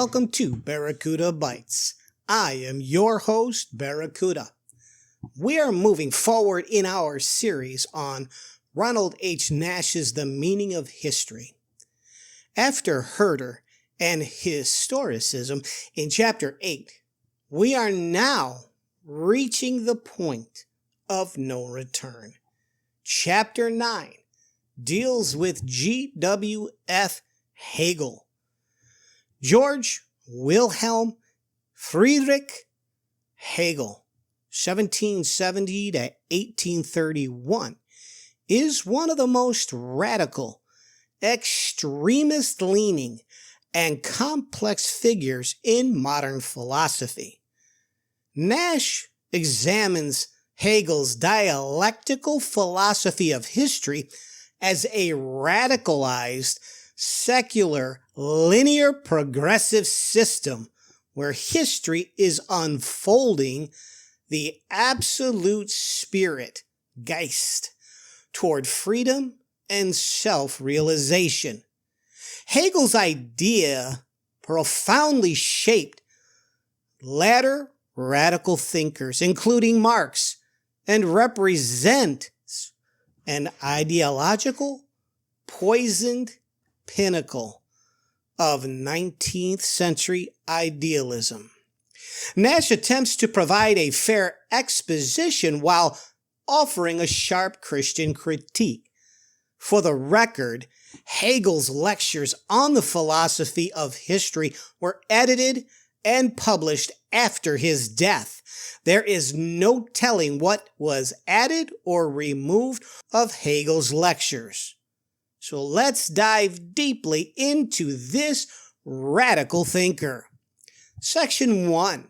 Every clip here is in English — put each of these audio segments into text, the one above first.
welcome to Barracuda Bites. I am your host, Barracuda. We are moving forward in our series on Ronald H. Nash's The Meaning of History. After Herder and historicism in Chapter 8, we are now reaching the point of no return. Chapter 9 deals with G.W.F. Hegel. George Wilhelm Friedrich Hegel, 1770 to 1831, is one of the most radical, extremist-leaning, and complex figures in modern philosophy. Nash examines Hegel's dialectical philosophy of history as a radicalized, secular, linear, progressive system where history is unfolding the absolute spirit, Geist, toward freedom and self-realization. Hegel's idea profoundly shaped later radical thinkers, including Marx, and represents an ideological, poisoned pinnacle of 19th century idealism. Nash attempts to provide a fair exposition while offering a sharp Christian critique. For the record, Hegel's lectures on the philosophy of history were edited and published after his death. There is no telling what was added or removed of Hegel's lectures. So let's dive deeply into this radical thinker. Section 1.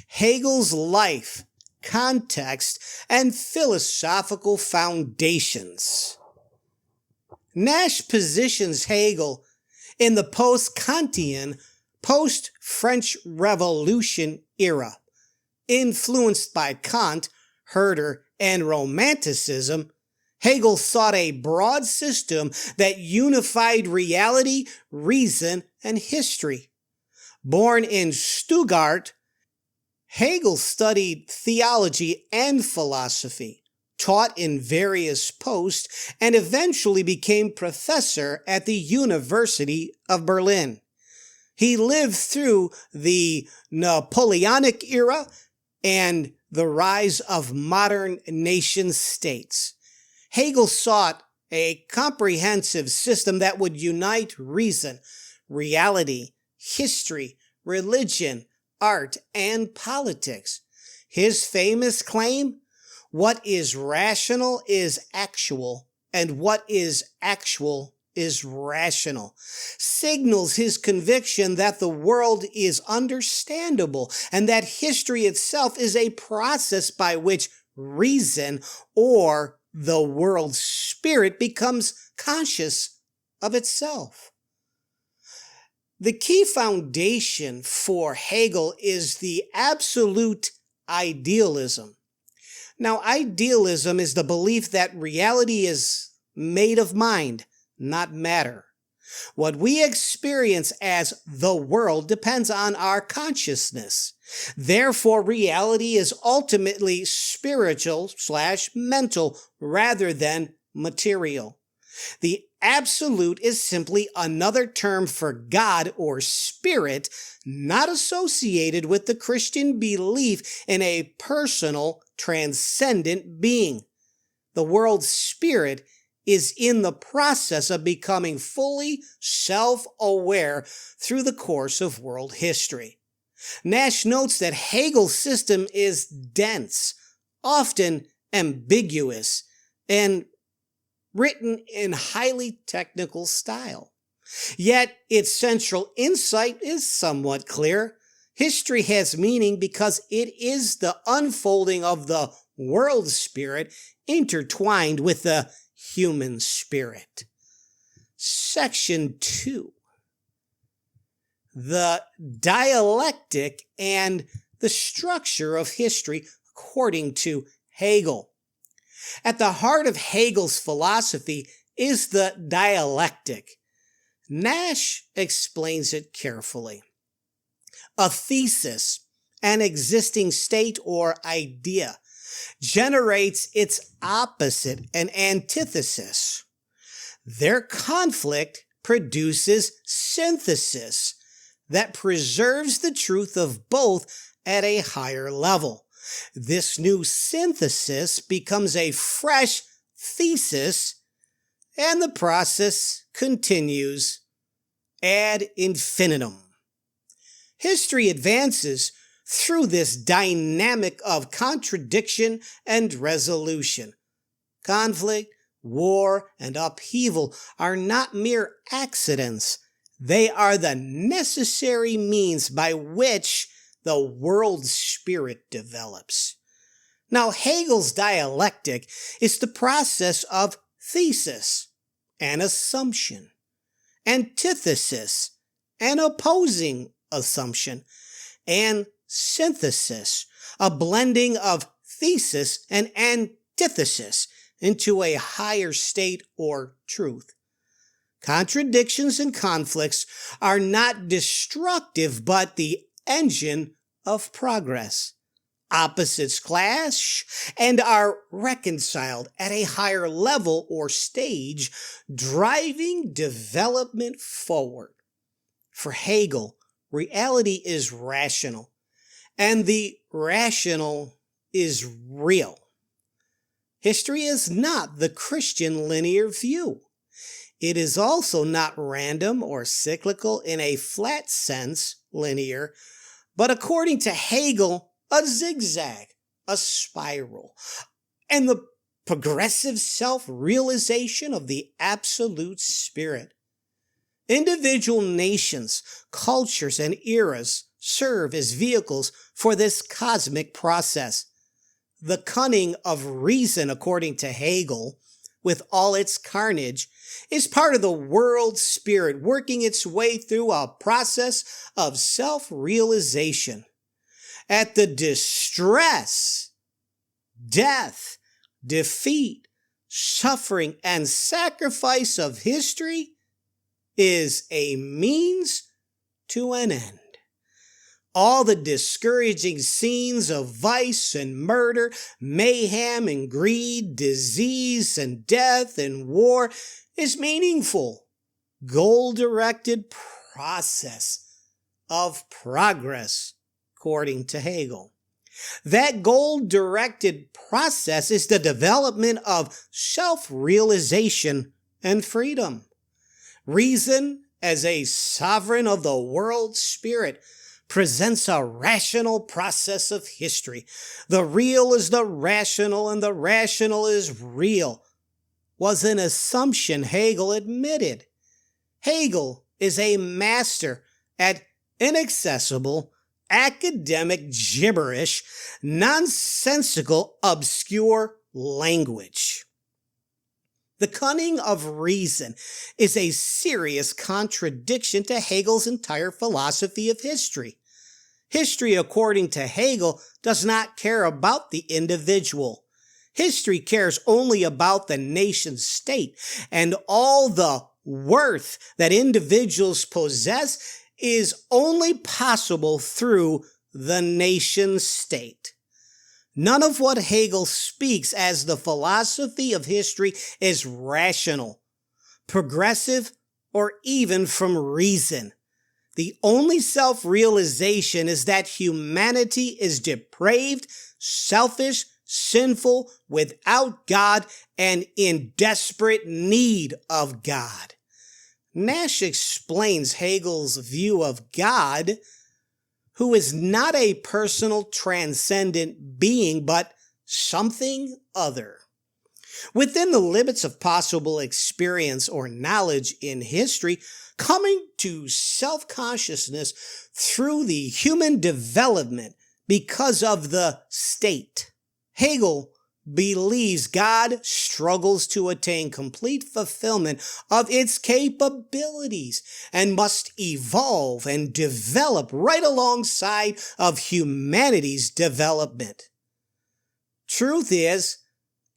Hegel's life, context, and philosophical foundations. Nash positions Hegel in the post-Kantian, post-French Revolution era. Influenced by Kant, Herder, and Romanticism, Hegel sought a broad system that unified reality, reason, and history. Born in Stuttgart, Hegel studied theology and philosophy, taught in various posts, and eventually became professor at the University of Berlin. He lived through the Napoleonic era and the rise of modern nation-states. Hegel sought a comprehensive system that would unite reason, reality, history, religion, art, and politics. His famous claim, "What is rational is actual, and what is actual is rational," signals his conviction that the world is understandable and that history itself is a process by which reason, or the world's spirit, becomes conscious of itself. The key foundation for Hegel is the absolute idealism. Now, idealism is the belief that reality is made of mind, not matter. What we experience as the world depends on our consciousness. Therefore, reality is ultimately spiritual/mental rather than material. The absolute is simply another term for God or spirit, not associated with the Christian belief in a personal, transcendent being. The world's spirit is in the process of becoming fully self-aware through the course of world history. Nash notes that Hegel's system is dense, often ambiguous, and written in highly technical style. Yet its central insight is somewhat clear. History has meaning because it is the unfolding of the world spirit intertwined with the human spirit. Section 2. The dialectic and the structure of history according to Hegel. At the heart of Hegel's philosophy is the dialectic. Nash explains it carefully. A thesis, an existing state or idea, generates its opposite, an antithesis. Their conflict produces synthesis that preserves the truth of both at a higher level. This new synthesis becomes a fresh thesis, and the process continues ad infinitum. History advances through this dynamic of contradiction and resolution. Conflict, war, and upheaval are not mere accidents. They are the necessary means by which the world spirit develops. Now, Hegel's dialectic is the process of thesis, an assumption, antithesis, an opposing assumption, and synthesis, a blending of thesis and antithesis into a higher state or truth. Contradictions and conflicts are not destructive, but the engine of progress. Opposites clash and are reconciled at a higher level or stage, driving development forward. For Hegel, reality is rational, and the rational is real. History is not the Christian linear view. It is also not random or cyclical in a flat sense, linear, but according to Hegel, a zigzag, a spiral, and the progressive self-realization of the absolute spirit. Individual nations, cultures, and eras serve as vehicles for this cosmic process. The cunning of reason, according to Hegel, with all its carnage, is part of the world spirit working its way through a process of self-realization. At the distress, death, defeat, suffering, and sacrifice of history is a means to an end. All the discouraging scenes of vice and murder, mayhem and greed, disease and death and war is meaningful, goal-directed process of progress, according to Hegel. That goal-directed process is the development of self-realization and freedom. Reason, as a sovereign of the world spirit, presents a rational process of history. The real is the rational, and the rational is real, was an assumption Hegel admitted. Hegel is a master at inaccessible, academic gibberish, nonsensical, obscure language. The cunning of reason is a serious contradiction to Hegel's entire philosophy of history. History, according to Hegel, does not care about the individual. History cares only about the nation state, and all the worth that individuals possess is only possible through the nation state. None of what Hegel speaks as the philosophy of history is rational, progressive, or even from reason. The only self-realization is that humanity is depraved, selfish, sinful, without God, and in desperate need of God. Nash explains Hegel's view of God, who is not a personal, transcendent being, but something other. Within the limits of possible experience or knowledge in history, coming to self-consciousness through the human development because of the state. Hegel believes God struggles to attain complete fulfillment of its capabilities and must evolve and develop right alongside of humanity's development. Truth is,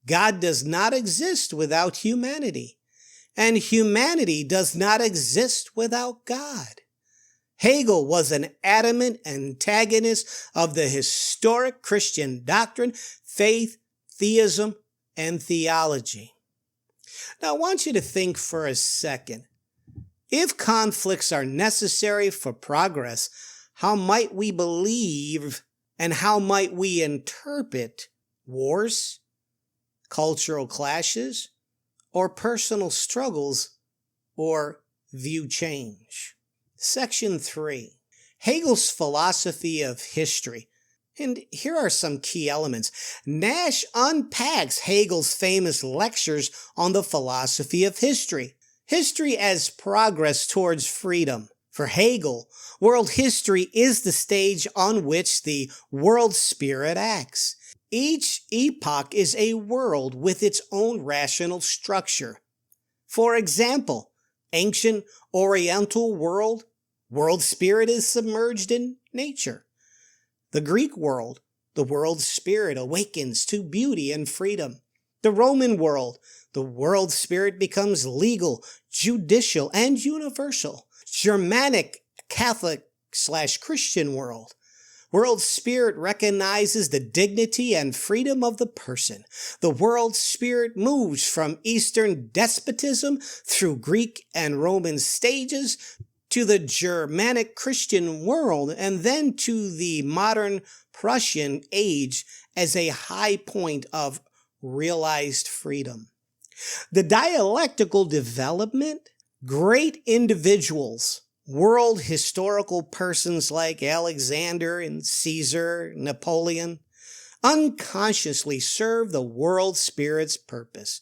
God does not exist without humanity, and humanity does not exist without God. Hegel was an adamant antagonist of the historic Christian doctrine, faith, theism, and theology. Now, I want you to think for a second. If conflicts are necessary for progress, how might we believe and how might we interpret wars, cultural clashes, or personal struggles, or view change? Section 3. Hegel's philosophy of history. And here are some key elements. Nash unpacks Hegel's famous lectures on the philosophy of history. History as progress towards freedom. For Hegel, world history is the stage on which the world spirit acts. Each epoch is a world with its own rational structure. For example, ancient Oriental world spirit is submerged in nature. The Greek world, the world spirit awakens to beauty and freedom. The Roman world, the world spirit becomes legal, judicial, and universal. Germanic, Catholic/Christian world spirit recognizes the dignity and freedom of the person. The world spirit moves from Eastern despotism through Greek and Roman stages to the Germanic Christian world and then to the modern Prussian age as a high point of realized freedom. The dialectical development, great individuals, world historical persons like Alexander and Caesar, Napoleon, unconsciously serve the world spirit's purpose.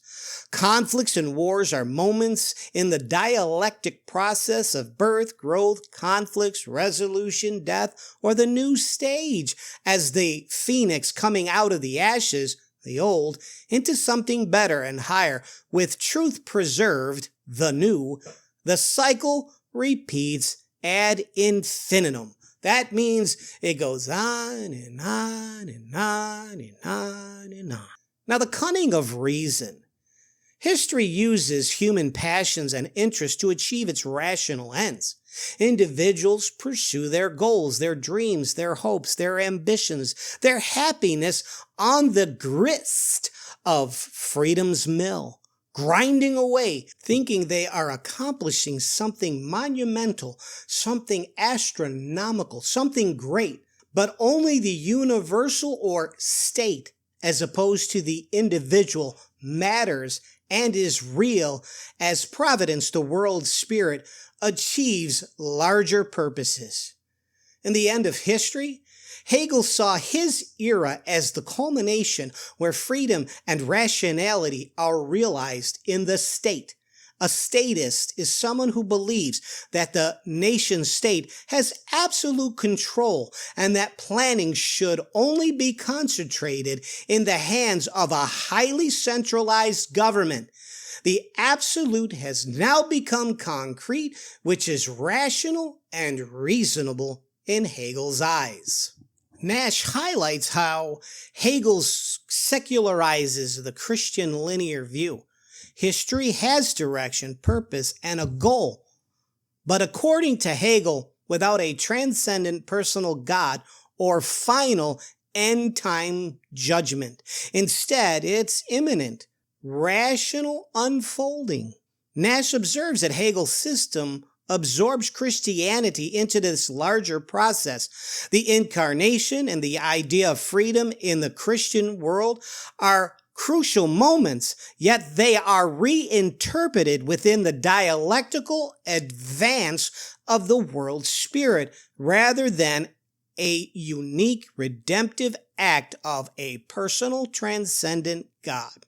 Conflicts and wars are moments in the dialectic process of birth, growth, conflicts, resolution, death, or the new stage as the phoenix coming out of the ashes, the old, into something better and higher, with truth preserved, the new. The cycle repeats ad infinitum. That means it goes on and on and on and on and on. Now, the cunning of reason. History uses human passions and interests to achieve its rational ends. Individuals pursue their goals, their dreams, their hopes, their ambitions, their happiness on the grist of freedom's mill, grinding away, thinking they are accomplishing something monumental, something astronomical, something great, but only the universal or state, as opposed to the individual, matters and is real as providence, the world spirit, achieves larger purposes. In the end of history, Hegel saw his era as the culmination where freedom and rationality are realized in the state. A statist is someone who believes that the nation state has absolute control and that planning should only be concentrated in the hands of a highly centralized government. The absolute has now become concrete, which is rational and reasonable in Hegel's eyes. Nash highlights how Hegel secularizes the Christian linear view. History has direction, purpose, and a goal. But according to Hegel, without a transcendent personal God or final end-time judgment. Instead, it's imminent, rational unfolding. Nash observes that Hegel's system absorbs Christianity into this larger process. The incarnation and the idea of freedom in the Christian world are crucial moments, yet they are reinterpreted within the dialectical advance of the world spirit, rather than a unique redemptive act of a personal transcendent God.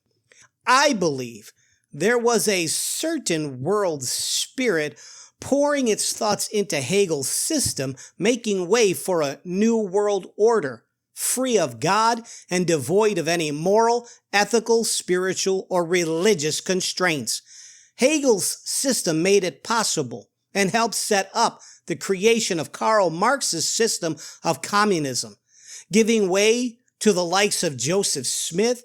I believe there was a certain world spirit pouring its thoughts into Hegel's system, making way for a new world order, free of God and devoid of any moral, ethical, spiritual, or religious constraints. Hegel's system made it possible and helped set up the creation of Karl Marx's system of communism, giving way to the likes of Joseph Smith,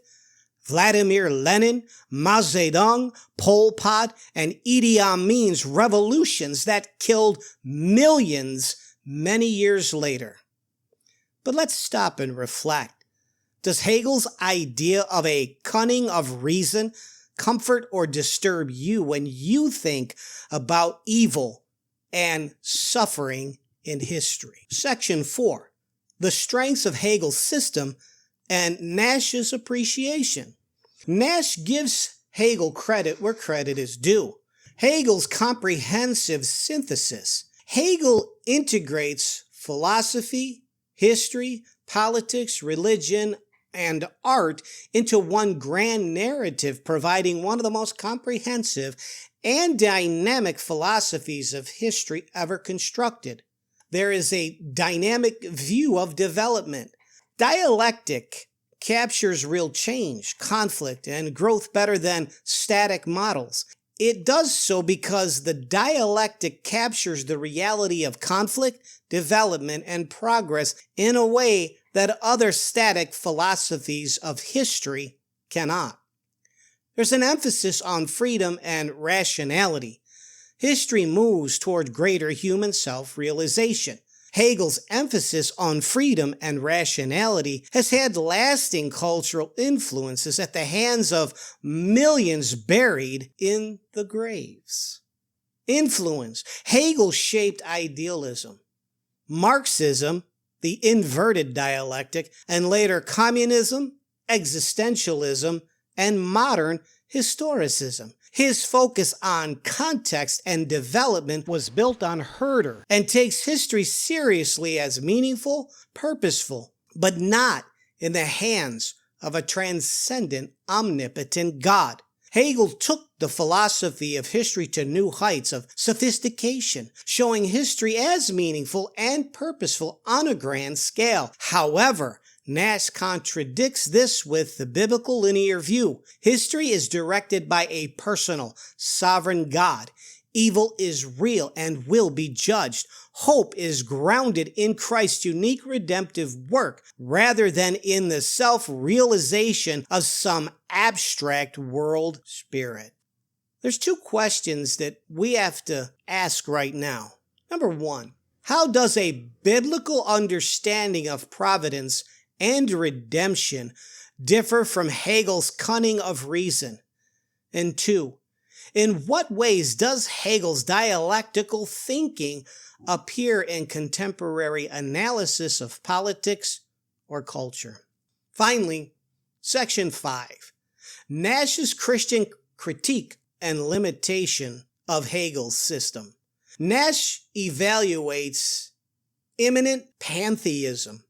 Vladimir Lenin, Mao Zedong, Pol Pot, and Idi Amin's revolutions that killed millions many years later. But let's stop and reflect. Does Hegel's idea of a cunning of reason comfort or disturb you when you think about evil and suffering in history? Section 4. The strengths of Hegel's system and Nash's appreciation. Nash gives Hegel credit where credit is due. Hegel's comprehensive synthesis. Hegel integrates philosophy, history, politics, religion, and art into one grand narrative, providing one of the most comprehensive and dynamic philosophies of history ever constructed. There is a dynamic view of development. Dialectic captures real change, conflict, and growth better than static models. It does so because the dialectic captures the reality of conflict, development, and progress in a way that other static philosophies of history cannot. There's an emphasis on freedom and rationality. History moves toward greater human self-realization. Hegel's emphasis on freedom and rationality has had lasting cultural influences at the hands of millions buried in the graves. Influence. Hegel shaped idealism. Marxism, the inverted dialectic, and later communism, existentialism, and modern historicism. His focus on context and development was built on Herder and takes history seriously as meaningful, purposeful, but not in the hands of a transcendent, omnipotent God. Hegel took the philosophy of history to new heights of sophistication, showing history as meaningful and purposeful on a grand scale. However, Nash contradicts this with the biblical linear view. History is directed by a personal, sovereign God. Evil is real and will be judged. Hope is grounded in Christ's unique redemptive work rather than in the self-realization of some abstract world spirit. There's two questions that we have to ask right now. Number one, how does a biblical understanding of providence and redemption differ from Hegel's cunning of reason? And two, in what ways does Hegel's dialectical thinking appear in contemporary analysis of politics or culture? Finally, Section 5. Nash's Christian critique and limitation of Hegel's system. Nash evaluates immanent pantheism.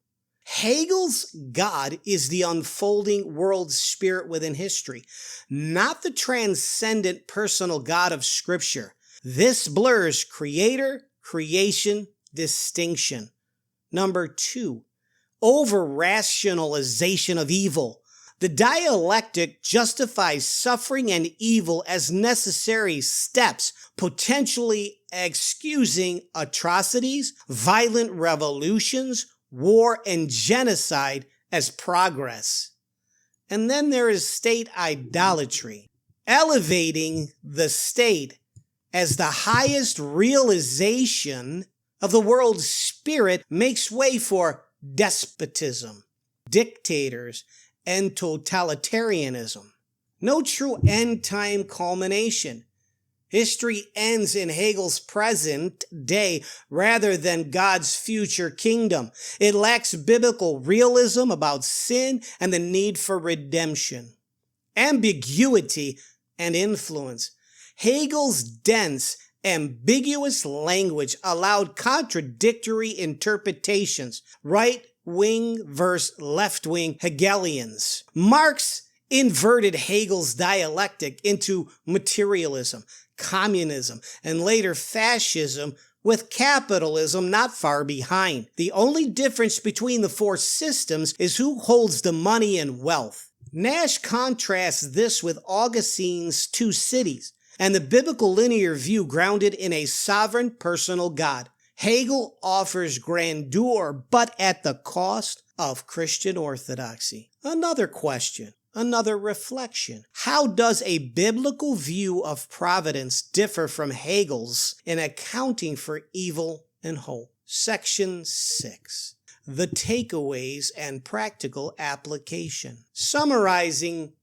Hegel's God is the unfolding world spirit within history, not the transcendent personal God of Scripture. This blurs creator-creation distinction. Number 2, over-rationalization of evil. The dialectic justifies suffering and evil as necessary steps, potentially excusing atrocities, violent revolutions, war, and genocide as progress. And then there is state idolatry, elevating the state as the highest realization of the world's spirit makes way for despotism, dictators, and totalitarianism. No true end-time culmination. History ends in Hegel's present day rather than God's future kingdom. It lacks biblical realism about sin and the need for redemption. Ambiguity and influence. Hegel's dense, ambiguous language allowed contradictory interpretations, right-wing versus left-wing Hegelians. Marx inverted Hegel's dialectic into materialism, communism, and later fascism, with capitalism not far behind. The only difference between the four systems is who holds the money and wealth. Nash contrasts this with Augustine's two cities and the biblical linear view grounded in a sovereign personal God. Hegel offers grandeur, but at the cost of Christian orthodoxy. Another question. another reflection. How does a biblical view of providence differ from Hegel's in accounting for evil and hope? Section 6. The takeaways and practical application. Summarizing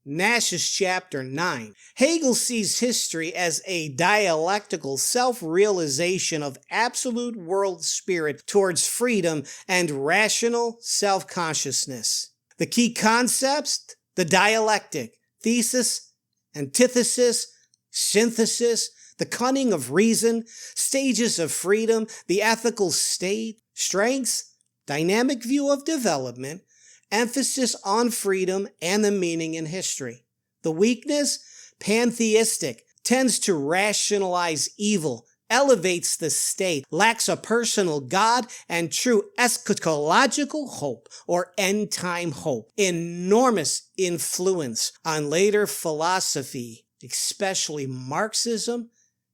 Nash's chapter 9, Hegel sees history as a dialectical self-realization of absolute world spirit towards freedom and rational self-consciousness. The key concepts: the dialectic, thesis, antithesis, synthesis, the cunning of reason, stages of freedom, the ethical state, strengths, dynamic view of development, emphasis on freedom and the meaning in history. The weakness, pantheistic, tends to rationalize evil, elevates the state, lacks a personal God and true eschatological hope or end-time hope. Enormous influence on later philosophy, especially Marxism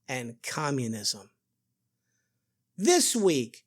and communism. This week,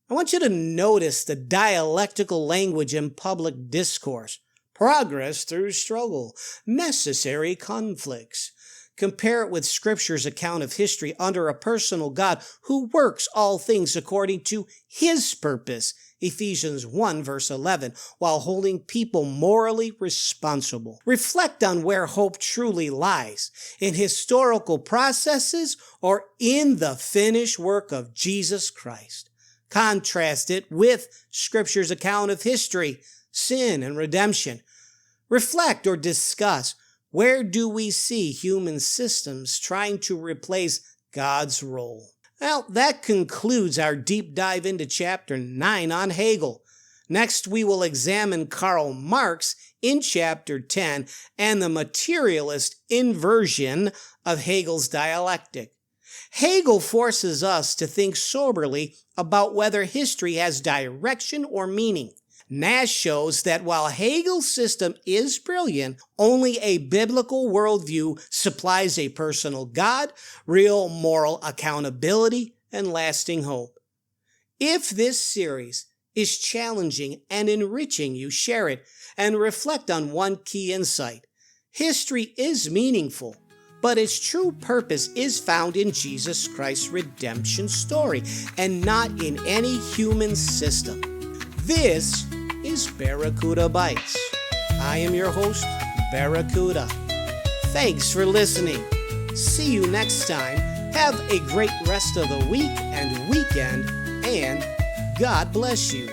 I want you to notice the dialectical language in public discourse. Progress through struggle, necessary conflicts. Compare it with Scripture's account of history under a personal God who works all things according to His purpose, Ephesians 1 verse 11, while holding people morally responsible. Reflect on where hope truly lies, in historical processes or in the finished work of Jesus Christ. Contrast it with Scripture's account of history, sin, and redemption. Reflect or discuss, where do we see human systems trying to replace God's role? Well, that concludes our deep dive into Chapter 9 on Hegel. Next, we will examine Karl Marx in Chapter 10 and the materialist inversion of Hegel's dialectic. Hegel forces us to think soberly about whether history has direction or meaning. Nash shows that while Hegel's system is brilliant, only a biblical worldview supplies a personal God, real moral accountability, and lasting hope. If this series is challenging and enriching you, share it and reflect on one key insight. History is meaningful, but its true purpose is found in Jesus Christ's redemption story and not in any human system. This is Barracuda Bites. I am your host, Barracuda. Thanks for listening. See you next time. Have a great rest of the week and weekend, and God bless you.